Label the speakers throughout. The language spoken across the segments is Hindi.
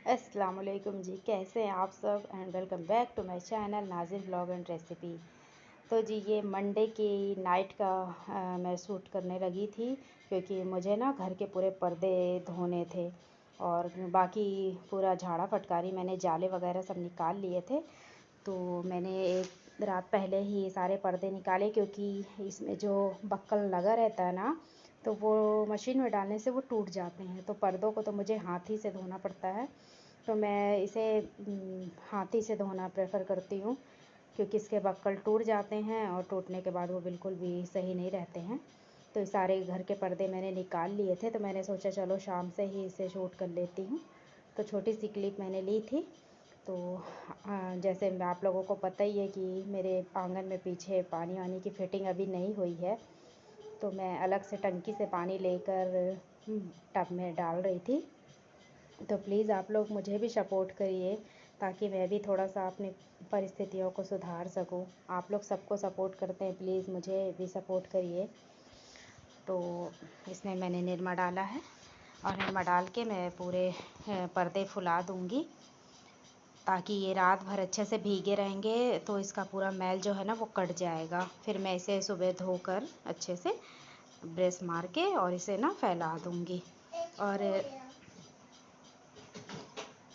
Speaker 1: अस्सलाम वालेकुम जी, कैसे हैं आप सब and welcome back to my channel Nazim vlog and recipe. तो जी ये मंडे की नाइट का मैं शूट करने लगी थी क्योंकि मुझे ना घर के पूरे पर्दे धोने थे और बाकी पूरा झाड़ा फटकारी मैंने जाले वगैरह सब निकाल लिए थे। तो मैंने एक रात पहले ही सारे पर्दे निकाले क्योंकि इसमें जो बक्कल लगा रहता है ना, तो वो मशीन में डालने से वो टूट जाते हैं। तो पर्दों को तो मुझे हाथ ही से धोना पड़ता है, तो मैं इसे हाथ ही से धोना प्रेफर करती हूँ क्योंकि इसके बक्कल टूट जाते हैं और टूटने के बाद वो बिल्कुल भी सही नहीं रहते हैं। तो सारे घर के पर्दे मैंने निकाल लिए थे, तो मैंने सोचा चलो शाम से ही इसे शूट कर लेती हूँ। तो छोटी सी क्लिप मैंने ली थी। तो जैसे आप लोगों को पता ही है कि मेरे आंगन में पीछे पानी वानी की फिटिंग अभी नहीं हुई है, तो मैं अलग से टंकी से पानी लेकर टब में डाल रही थी। तो प्लीज़ आप लोग मुझे भी सपोर्ट करिए ताकि मैं भी थोड़ा सा अपनी परिस्थितियों को सुधार सकूं। आप लोग सबको सपोर्ट करते हैं, प्लीज़ मुझे भी सपोर्ट करिए। तो इसमें मैंने निरमा डाला है और निरमा डाल के मैं पूरे पर्दे फुला दूंगी ताकि ये रात भर अच्छे से भीगे रहेंगे, तो इसका पूरा मैल जो है ना वो कट जाएगा। फिर मैं इसे सुबह धोकर अच्छे से ब्रश मार के और इसे ना फैला दूंगी। और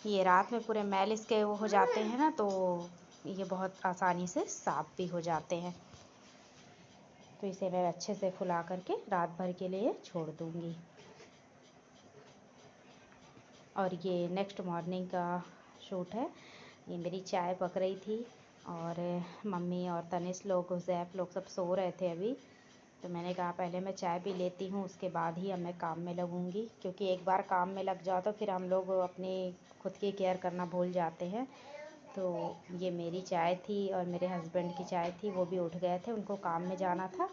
Speaker 1: ये रात में पूरे मैल इसके वो हो जाते हैं ना, तो ये बहुत आसानी से साफ़ भी हो जाते हैं। तो इसे मैं अच्छे से फुला करके रात भर के लिए छोड़ दूँगी। और ये नेक्स्ट मॉर्निंग का शूट है। ये मेरी चाय पक रही थी और मम्मी और तनिष लोग, हुज़ैफ लोग सब सो रहे थे अभी। तो मैंने कहा पहले मैं चाय पी लेती हूँ, उसके बाद ही अब मैं काम में लगूँगी, क्योंकि एक बार काम में लग जाओ तो फिर हम लोग अपनी खुद की केयर करना भूल जाते हैं। तो ये मेरी चाय थी और मेरे हस्बैंड की चाय थी, वो भी उठ गए थे, उनको काम में जाना था।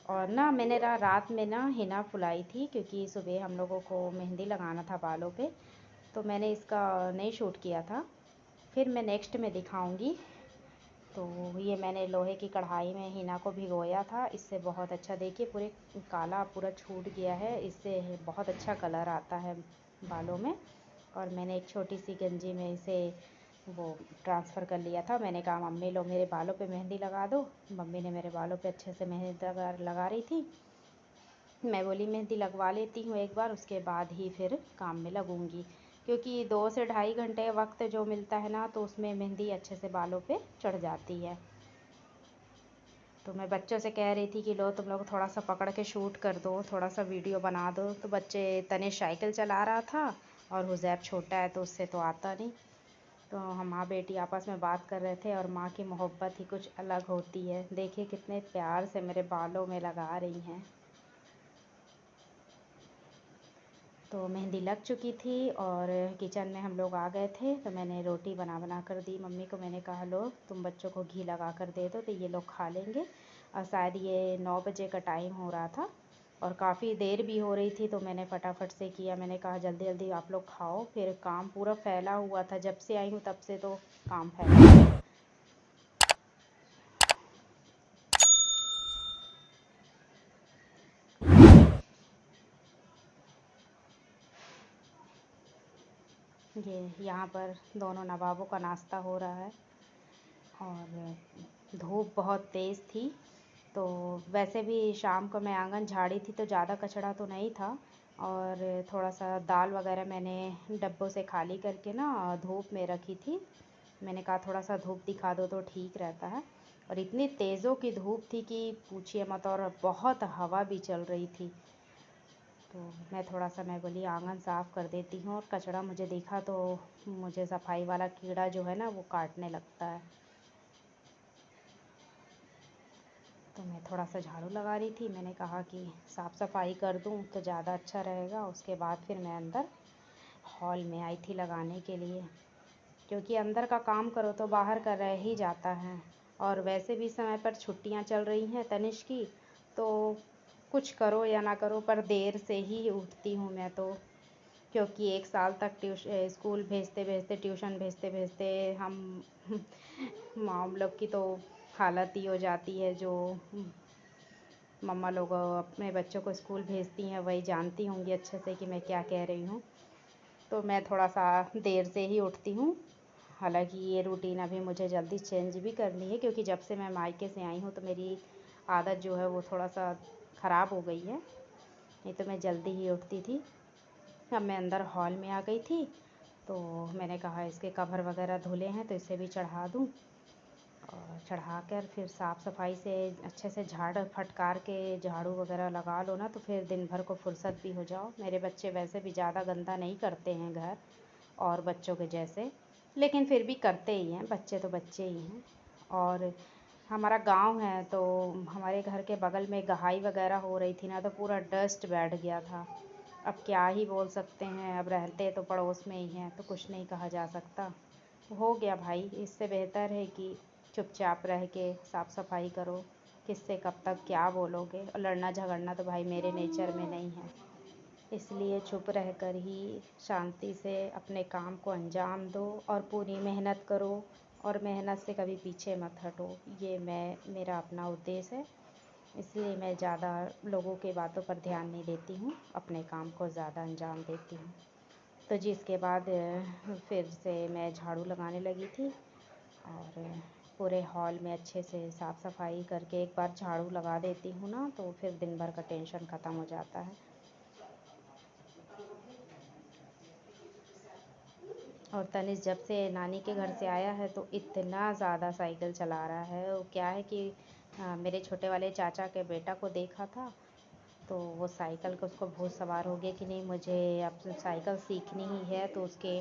Speaker 1: और ना मैंने रात में ना हिना फुलाई थी क्योंकि सुबह हम लोगों को मेहंदी लगाना था बालों पे, तो मैंने इसका नहीं शूट किया था, फिर मैं नेक्स्ट में दिखाऊंगी। तो ये मैंने लोहे की कढ़ाई में हिना को भिगोया था, इससे बहुत अच्छा, देखिए पूरे काला पूरा छूट गया है, इससे बहुत अच्छा कलर आता है बालों में। और मैंने एक छोटी सी गंजी में इसे वो ट्रांसफ़र कर लिया था। मैंने कहा मम्मी लो मेरे बालों पे मेहंदी लगा दो। मम्मी ने मेरे बालों पे अच्छे से मेहंदी लगा रही थी। मैं बोली मेहंदी लगवा लेती हूँ एक बार, उसके बाद ही फिर काम में लगूँगी, क्योंकि 2 से ढाई घंटे वक्त जो मिलता है ना, तो उसमें मेहंदी अच्छे से बालों पे चढ़ जाती है। तो मैं बच्चों से कह रही थी कि लो तुम लोग थोड़ा सा पकड़ के शूट कर दो, थोड़ा सा वीडियो बना दो। तो बच्चे, तनिष साइकिल चला रहा था और हुज़ैफ छोटा है तो उससे तो आता नहीं। तो हम माँ बेटी आपस में बात कर रहे थे और माँ की मोहब्बत ही कुछ अलग होती है। देखिए कितने प्यार से मेरे बालों में लगा रही हैं। तो मेहंदी लग चुकी थी और किचन में हम लोग आ गए थे, तो मैंने रोटी बना कर दी मम्मी को। मैंने कहा लो तुम बच्चों को घी लगा कर दे दो तो ये लोग खा लेंगे। और शायद ये 9 बजे का टाइम हो रहा था और काफ़ी देर भी हो रही थी, तो मैंने फटाफट से किया। मैंने कहा जल्दी जल्दी आप लोग खाओ, फिर काम पूरा फैला हुआ था, जब से आई हूँ तब से तो काम फैला हुआ है। ये यहाँ पर दोनों नवाबों का नाश्ता हो रहा है और धूप बहुत तेज़ थी। तो वैसे भी शाम को मैं आंगन झाड़ी थी तो ज़्यादा कचरा तो नहीं था, और थोड़ा सा दाल वगैरह मैंने डब्बों से खाली करके ना धूप में रखी थी। मैंने कहा थोड़ा सा धूप दिखा दो तो ठीक रहता है। और इतनी तेज़ों की धूप थी कि पूछिए मत, और बहुत हवा भी चल रही थी। तो मैं बोली आंगन साफ़ कर देती हूँ, और कचरा मुझे दिखा तो मुझे सफाई वाला कीड़ा जो है ना वो काटने लगता है। तो मैं थोड़ा सा झाड़ू लगा रही थी, मैंने कहा कि साफ़ सफाई कर दूँ तो ज़्यादा अच्छा रहेगा। उसके बाद फिर मैं अंदर हॉल में आई थी लगाने के लिए, क्योंकि अंदर का काम करो तो बाहर का रह ही जाता है। और वैसे भी समय पर छुट्टियां चल रही हैं तनिष की, तो कुछ करो या ना करो पर देर से ही उठती हूँ मैं तो, क्योंकि 1 साल तक स्कूल भेजते भेजते, ट्यूशन भेजते भेजते हम माँ लोग की तो हालत ही हो जाती है। जो मम्मा लोग अपने बच्चों को स्कूल भेजती हैं वही जानती होंगी अच्छे से कि मैं क्या कह रही हूँ। तो मैं थोड़ा सा देर से ही उठती हूँ। हालांकि ये रूटीन अभी मुझे जल्दी चेंज भी करनी है, क्योंकि जब से मैं मायके से आई हूँ तो मेरी आदत जो है वो थोड़ा सा ख़राब हो गई है। नहीं तो मैं जल्दी ही उठती थी। अब मैं अंदर हॉल में आ गई थी, तो मैंने कहा इसके कवर वगैरह धुले हैं तो इसे भी चढ़ा दूँ, और चढ़ा कर फिर साफ़ सफाई से अच्छे से झाड़ फटकार के झाड़ू वगैरह लगा लो ना, तो फिर दिन भर को फुर्सत भी हो जाओ। मेरे बच्चे वैसे भी ज़्यादा गंदा नहीं करते हैं घर और बच्चों के जैसे, लेकिन फिर भी करते ही हैं, बच्चे तो बच्चे ही हैं। और हमारा गांव है तो हमारे घर के बगल में गहाई वगैरह हो रही थी ना, तो पूरा डस्ट बैठ गया था। अब क्या ही बोल सकते हैं, अब रहते तो पड़ोस में ही हैं तो कुछ नहीं कहा जा सकता। हो गया भाई, इससे बेहतर है कि चुपचाप रह के साफ़ सफाई करो। किससे कब तक क्या बोलोगे, और लड़ना झगड़ना तो भाई मेरे नेचर में नहीं है। इसलिए चुप रहकर ही शांति से अपने काम को अंजाम दो और पूरी मेहनत करो, और मेहनत से कभी पीछे मत हटो। ये मेरा अपना उद्देश्य है। इसलिए मैं ज़्यादा लोगों के बातों पर ध्यान नहीं देती हूँ, अपने काम को ज़्यादा अंजाम देती हूँ। तो जी इसके बाद फिर से मैं झाड़ू लगाने लगी थी, और पूरे हॉल में अच्छे से साफ़ सफाई करके एक बार झाड़ू लगा देती हूँ ना, तो फिर दिन भर का टेंशन ख़त्म हो जाता है। और तनिष जब से नानी के घर से आया है तो इतना ज़्यादा साइकिल चला रहा है। वो क्या है कि मेरे छोटे वाले चाचा के बेटा को देखा था, तो वो साइकिल को उसको भूत सवार हो गया कि नहीं मुझे अब साइकिल सीखनी ही है। तो उसके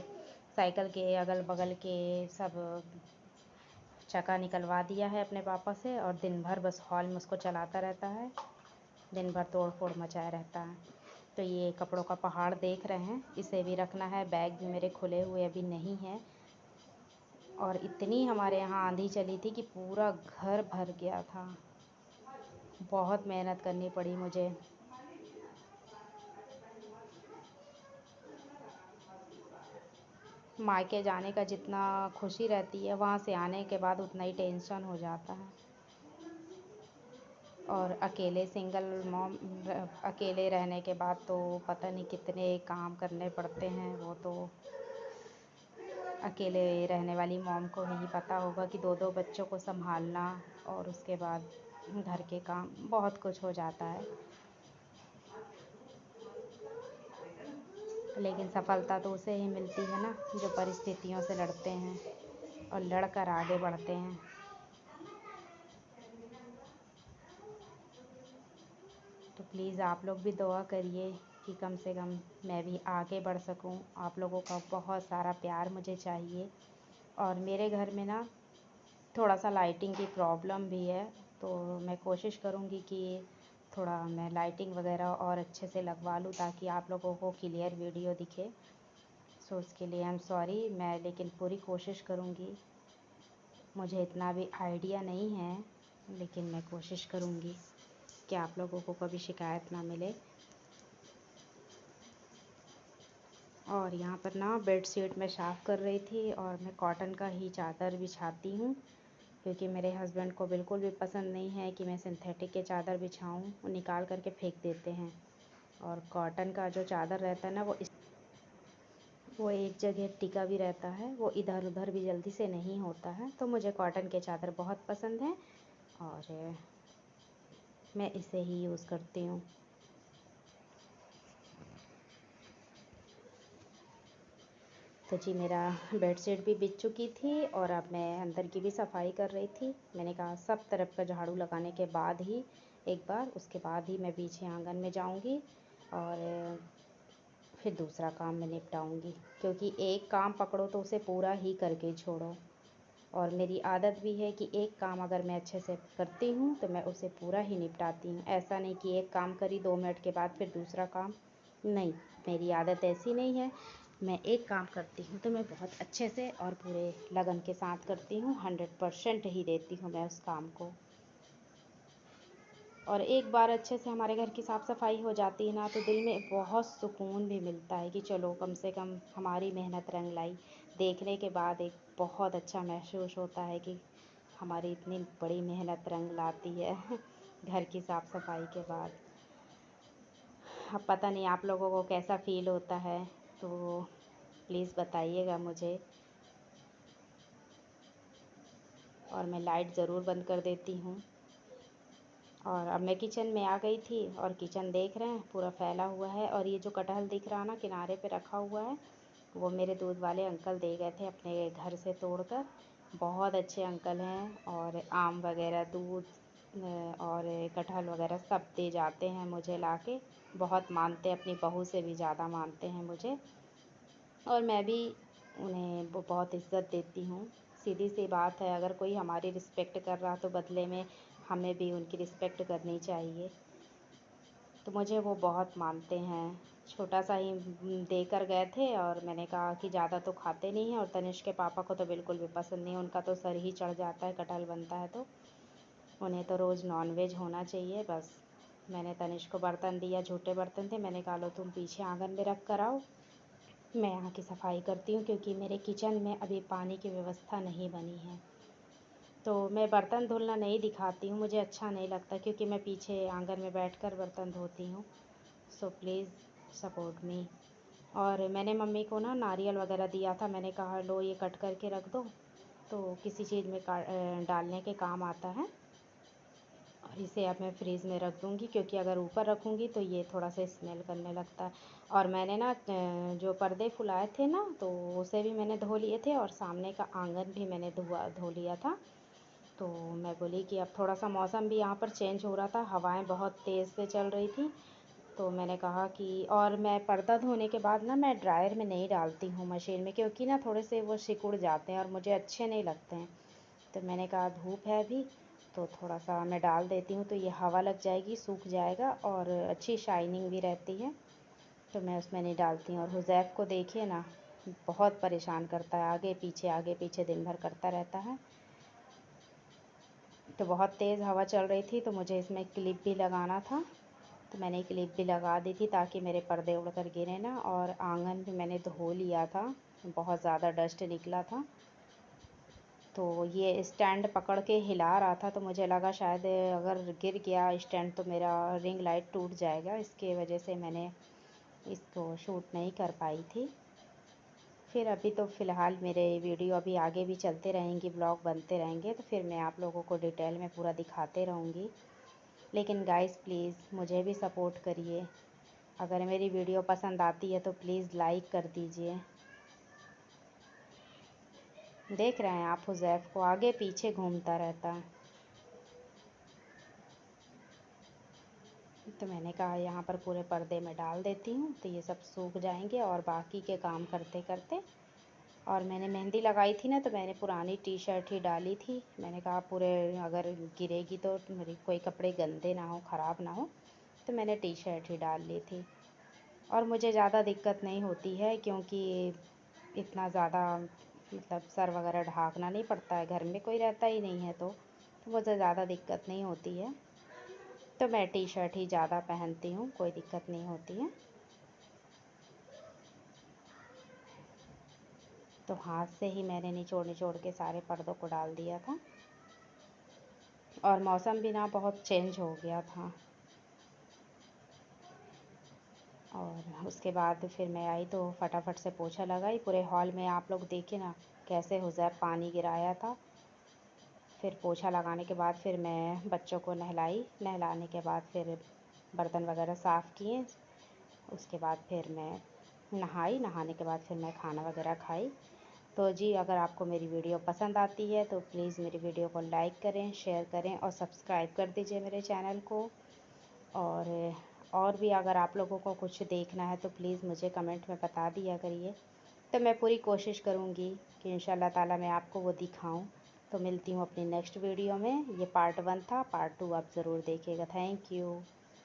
Speaker 1: साइकिल के अगल बगल के सब चक्का निकलवा दिया है अपने पापा से, और दिन भर बस हॉल में उसको चलाता रहता है, दिन भर तोड़ फोड़ मचाया रहता है। तो ये कपड़ों का पहाड़ देख रहे हैं, इसे भी रखना है। बैग भी मेरे खुले हुए अभी नहीं है। और इतनी हमारे यहाँ आंधी चली थी कि पूरा घर भर गया था। बहुत मेहनत करनी पड़ी मुझे। मायके जाने का जितना खुशी रहती है, वहाँ से आने के बाद उतना ही टेंशन हो जाता है। और अकेले सिंगल मॉम अकेले रहने के बाद तो पता नहीं कितने काम करने पड़ते हैं। वो तो अकेले रहने वाली मॉम को ही पता होगा कि दो दो बच्चों को संभालना, और उसके बाद घर के काम, बहुत कुछ हो जाता है। लेकिन सफलता तो उसे ही मिलती है ना, जो परिस्थितियों से लड़ते हैं और लड़कर आगे बढ़ते हैं। तो प्लीज़ आप लोग भी दुआ करिए कि कम से कम मैं भी आगे बढ़ सकूं। आप लोगों का बहुत सारा प्यार मुझे चाहिए। और मेरे घर में ना थोड़ा सा लाइटिंग की प्रॉब्लम भी है, तो मैं कोशिश करूँगी कि थोड़ा मैं लाइटिंग वगैरह और अच्छे से लगवा लूँ, ताकि आप लोगों को क्लियर वीडियो दिखे। सो उसके लिए आई एम सॉरी, मैं लेकिन पूरी कोशिश करूँगी। मुझे इतना भी आइडिया नहीं है, लेकिन मैं कोशिश करूँगी कि आप लोगों को कभी शिकायत ना मिले। और यहाँ पर ना बेड शीट मैं साफ़ कर रही थी, और मैं कॉटन का ही चादर बिछाती हूँ, क्योंकि मेरे हस्बैंड को बिल्कुल भी पसंद नहीं है कि मैं सिंथेटिक के चादर बिछाऊँ। वो निकाल करके फेंक देते हैं। और कॉटन का जो चादर रहता है ना, वो एक जगह टिका भी रहता है, वो इधर उधर भी जल्दी से नहीं होता है। तो मुझे कॉटन के चादर बहुत पसंद हैं, और मैं इसे ही यूज़ करती हूँ। तो जी मेरा बेडशीट भी बिछ चुकी थी, और अब मैं अंदर की भी सफाई कर रही थी। मैंने कहा सब तरफ का झाड़ू लगाने के बाद ही एक बार, उसके बाद ही मैं पीछे आंगन में जाऊंगी, और फिर दूसरा काम मैं निपटाऊंगी। क्योंकि एक काम पकड़ो तो उसे पूरा ही करके छोड़ो। और मेरी आदत भी है कि एक काम अगर मैं अच्छे से करती हूँ तो मैं उसे पूरा ही निपटाती हूँ। ऐसा नहीं कि एक काम करी 2 मिनट के बाद फिर दूसरा काम, नहीं, मेरी आदत ऐसी नहीं है। मैं एक काम करती हूँ तो मैं बहुत अच्छे से और पूरे लगन के साथ करती हूँ, 100% ही देती हूँ मैं उस काम को। और एक बार अच्छे से हमारे घर की साफ़ सफाई हो जाती है ना, तो दिल में बहुत सुकून भी मिलता है कि चलो कम से कम हमारी मेहनत रंग लाई। देखने के बाद एक बहुत अच्छा महसूस होता है कि हमारी इतनी बड़ी मेहनत रंग लाती है घर की साफ़ सफाई के बाद। अब पता नहीं आप लोगों को कैसा फ़ील होता है। तो प्लीज़ बताइएगा मुझे। और मैं लाइट ज़रूर बंद कर देती हूँ। और अब मैं किचन में आ गई थी और किचन देख रहे हैं पूरा फैला हुआ है। और ये जो कटहल दिख रहा ना किनारे पे रखा हुआ है, वो मेरे दूध वाले अंकल दे गए थे अपने घर से तोड़कर। बहुत अच्छे अंकल हैं। और आम वगैरह, दूध और कटहल वगैरह सब दे जाते हैं मुझे लाके। बहुत मानते हैं, अपनी बहू से भी ज़्यादा मानते हैं मुझे। और मैं भी उन्हें बहुत इज़्ज़त देती हूँ। सीधी सी बात है, अगर कोई हमारी रिस्पेक्ट कर रहा तो बदले में हमें भी उनकी रिस्पेक्ट करनी चाहिए। तो मुझे वो बहुत मानते हैं। छोटा सा ही देकर गए थे और मैंने कहा कि ज़्यादा तो खाते नहीं हैं। और तनिष्क के पापा को तो बिल्कुल भी पसंद नहीं है, उनका तो सर ही चढ़ जाता है कटहल बनता है तो। उन्हें तो रोज़ नॉनवेज होना चाहिए बस। मैंने तनिष्क को बर्तन दिया, झूठे बर्तन थे। मैंने कहा लो तुम पीछे आंगन में रख कर आओ, मैं यहाँ की सफाई करती हूँ, क्योंकि मेरे किचन में अभी पानी की व्यवस्था नहीं बनी है। तो मैं बर्तन धुलना नहीं दिखाती हूँ, मुझे अच्छा नहीं लगता, क्योंकि मैं पीछे आंगन में बैठकर बर्तन धोती हूँ। So please support me. और मैंने मम्मी को ना नारियल वगैरह दिया था, मैंने कहा लो ये कट करके रख दो, तो किसी चीज़ में डालने के काम आता है। और इसे अब मैं फ्रीज़ में रख दूँगी, क्योंकि अगर ऊपर रखूँगी तो ये थोड़ा सा स्मेल करने लगता है। और मैंने ना जो पर्दे फुलाए थे ना, तो उसे भी मैंने धो लिए थे। और सामने का आंगन भी मैंने धो लिया था। तो मैं बोली कि अब थोड़ा सा मौसम भी यहाँ पर चेंज हो रहा था, हवाएं बहुत तेज़ से चल रही थी। तो मैंने कहा कि, और मैं पर्दा धोने के बाद ना मैं ड्रायर में नहीं डालती हूँ मशीन में, क्योंकि ना थोड़े से वो सिकुड़ जाते हैं और मुझे अच्छे नहीं लगते हैं। तो मैंने कहा धूप है अभी, तो थोड़ा सा मैं डाल देती हूँ, तो ये हवा लग जाएगी, सूख जाएगा और अच्छी शाइनिंग भी रहती है। तो मैं उसमें नहीं डालती हूँ। और हुज़ैफ़ को देखिए ना, बहुत परेशान करता है, आगे पीछे दिन भर करता रहता है। तो बहुत तेज़ हवा चल रही थी, तो मुझे इसमें क्लिप भी लगाना था, तो मैंने क्लिप भी लगा दी थी ताकि मेरे पर्दे उड़कर गिरे ना। और आंगन भी मैंने धो लिया था, बहुत ज़्यादा डस्ट निकला था। तो ये स्टैंड पकड़ के हिला रहा था, तो मुझे लगा शायद अगर गिर गया स्टैंड तो मेरा रिंग लाइट टूट जाएगा, इसके वजह से मैंने इसको शूट नहीं कर पाई थी। फिर अभी तो फ़िलहाल मेरे वीडियो अभी आगे भी चलते रहेंगी, ब्लॉग बनते रहेंगे, तो फिर मैं आप लोगों को डिटेल में पूरा दिखाते रहूँगी। लेकिन गाइस प्लीज़ मुझे भी सपोर्ट करिए। अगर मेरी वीडियो पसंद आती है तो प्लीज़ लाइक कर दीजिए। देख रहे हैं आप, हुज़ैफ़ को आगे पीछे घूमता रहता है। तो मैंने कहा यहाँ पर पूरे पर्दे में डाल देती हूँ, तो ये सब सूख जाएंगे और बाकी के काम करते करते। और मैंने मेहंदी लगाई थी ना, तो मैंने पुरानी टी शर्ट ही डाली थी। मैंने कहा पूरे अगर गिरेगी तो मेरे कोई कपड़े गंदे ना हो, ख़राब ना हो, तो मैंने टी शर्ट ही डाल ली थी। और मुझे ज़्यादा दिक्कत नहीं होती है, क्योंकि इतना ज़्यादा मतलब सर वगैरह ढाँकना नहीं पड़ता है, घर में कोई रहता ही नहीं है, तो मुझे ज़्यादा दिक्कत नहीं होती है। तो मैं टी शर्ट ही ज़्यादा पहनती हूँ, कोई दिक्कत नहीं होती है। तो हाथ से ही मैंने निचोड़ निचोड़ के सारे पर्दों को डाल दिया था। और मौसम भी ना बहुत चेंज हो गया था। और उसके बाद फिर मैं आई तो फटाफट से पोछा लगाई पूरे हॉल में। आप लोग देखिए ना कैसे हुज़ैफ़ पानी गिराया था। फिर पोछा लगाने के बाद फिर मैं बच्चों को नहलाई, नहलाने के बाद फिर बर्तन वगैरह साफ़ किए। उसके बाद फिर मैं नहाई, नहाने के बाद फिर मैं खाना वगैरह खाई। तो जी, अगर आपको मेरी वीडियो पसंद आती है तो प्लीज़ मेरी वीडियो को लाइक करें, शेयर करें और सब्सक्राइब कर दीजिए मेरे चैनल को। और भी अगर आप लोगों को कुछ देखना है तो प्लीज़ मुझे कमेंट में बता दिया करिए। तो मैं पूरी कोशिश करूँगी कि इंशाल्लाह ताला मैं आपको वो दिखाऊँ। तो मिलती हूँ अपनी नेक्स्ट वीडियो में। ये पार्ट 1 था, पार्ट 2 आप ज़रूर देखिएगा। Thank you.